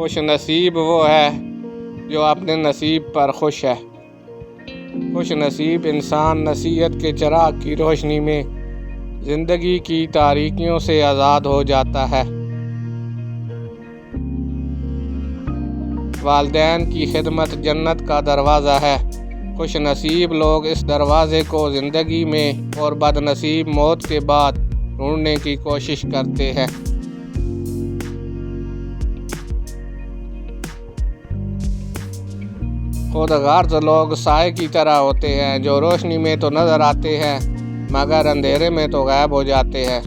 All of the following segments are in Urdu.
خوش نصیب وہ ہے جو اپنے نصیب پر خوش ہے۔ خوش نصیب انسان نصیحت کے چراغ کی روشنی میں زندگی کی تاریکیوں سے آزاد ہو جاتا ہے۔ والدین کی خدمت جنت کا دروازہ ہے۔ خوش نصیب لوگ اس دروازے کو زندگی میں اور بد نصیب موت کے بعد ڈھونڈنے کی کوشش کرتے ہیں۔ خود غرض لوگ سائے کی طرح ہوتے ہیں جو روشنی میں تو نظر آتے ہیں مگر اندھیرے میں تو غائب ہو جاتے ہیں۔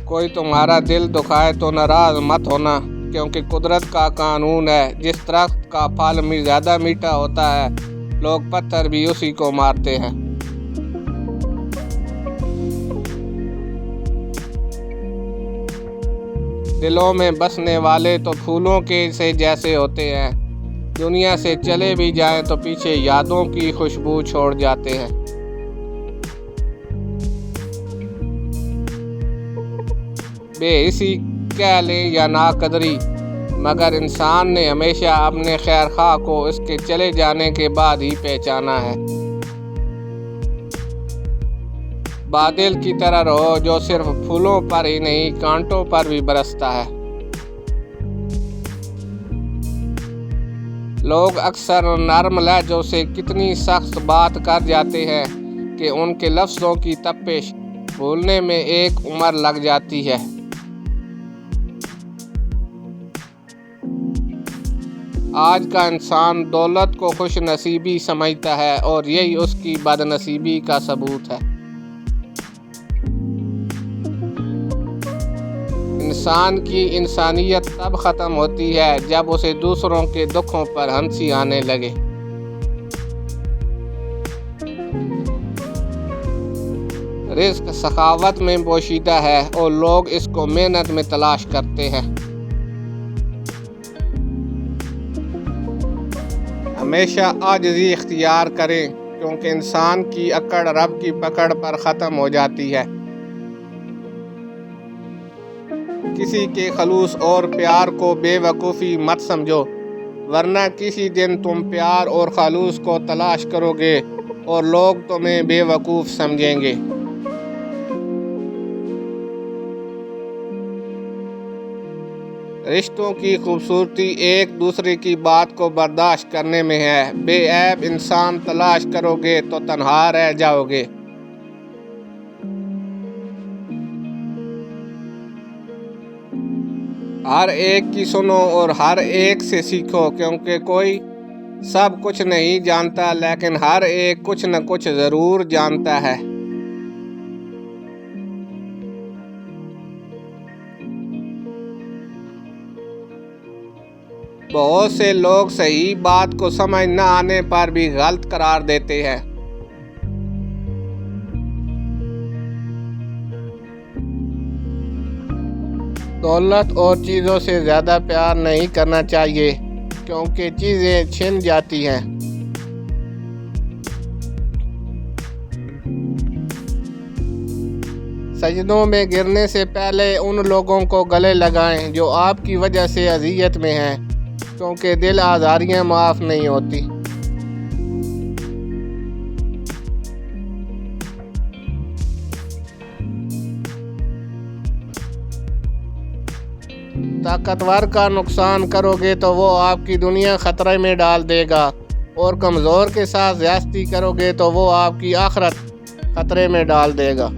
کوئی تمہارا دل دکھائے تو ناراض مت ہونا، کیونکہ قدرت کا قانون ہے جس درخت کا پھل زیادہ میٹھا ہوتا ہے لوگ پتھر بھی اسی کو مارتے ہیں۔ دلوں میں بسنے والے تو پھولوں کے سے جیسے ہوتے ہیں، دنیا سے چلے بھی جائیں تو پیچھے یادوں کی خوشبو چھوڑ جاتے ہیں۔ بے حسی کہہ لیں یا ناقدری، مگر انسان نے ہمیشہ اپنے خیر خواہ کو اس کے چلے جانے کے بعد ہی پہچانا ہے۔ بادل کی طرح رہو جو صرف پھولوں پر ہی نہیں کانٹوں پر بھی برستا ہے۔ لوگ اکثر نرم لہجوں سے کتنی سخت بات کر جاتے ہیں کہ ان کے لفظوں کی تپش بھولنے میں ایک عمر لگ جاتی ہے۔ آج کا انسان دولت کو خوش نصیبی سمجھتا ہے اور یہی اس کی بد نصیبی کا ثبوت ہے۔ انسان کی انسانیت تب ختم ہوتی ہے جب اسے دوسروں کے دکھوں پر ہنسی آنے لگے۔ رزق سخاوت میں پوشیدہ ہے اور لوگ اس کو محنت میں تلاش کرتے ہیں۔ ہمیشہ عاجزی اختیار کریں، کیونکہ انسان کی اکڑ رب کی پکڑ پر ختم ہو جاتی ہے۔ کسی کے خلوص اور پیار کو بے وقوفی مت سمجھو، ورنہ کسی دن تم پیار اور خلوص کو تلاش کرو گے اور لوگ تمہیں بے وقوف سمجھیں گے۔ رشتوں کی خوبصورتی ایک دوسرے کی بات کو برداشت کرنے میں ہے۔ بے عیب انسان تلاش کرو گے تو تنہا رہ جاؤ گے۔ ہر ایک کی سنو اور ہر ایک سے سیکھو، کیونکہ کوئی سب کچھ نہیں جانتا لیکن ہر ایک کچھ نہ کچھ ضرور جانتا ہے۔ بہت سے لوگ صحیح بات کو سمجھ نہ آنے پر بھی غلط قرار دیتے ہیں۔ دولت اور چیزوں سے زیادہ پیار نہیں کرنا چاہیے، کیونکہ چیزیں چھن جاتی ہیں۔ سجدوں میں گرنے سے پہلے ان لوگوں کو گلے لگائیں جو آپ کی وجہ سے اذیت میں ہیں، کیونکہ دل آزاریاں معاف نہیں ہوتی۔ طاقتور کا نقصان کرو گے تو وہ آپ کی دنیا خطرے میں ڈال دے گا، اور کمزور کے ساتھ زیادتی کرو گے تو وہ آپ کی آخرت خطرے میں ڈال دے گا۔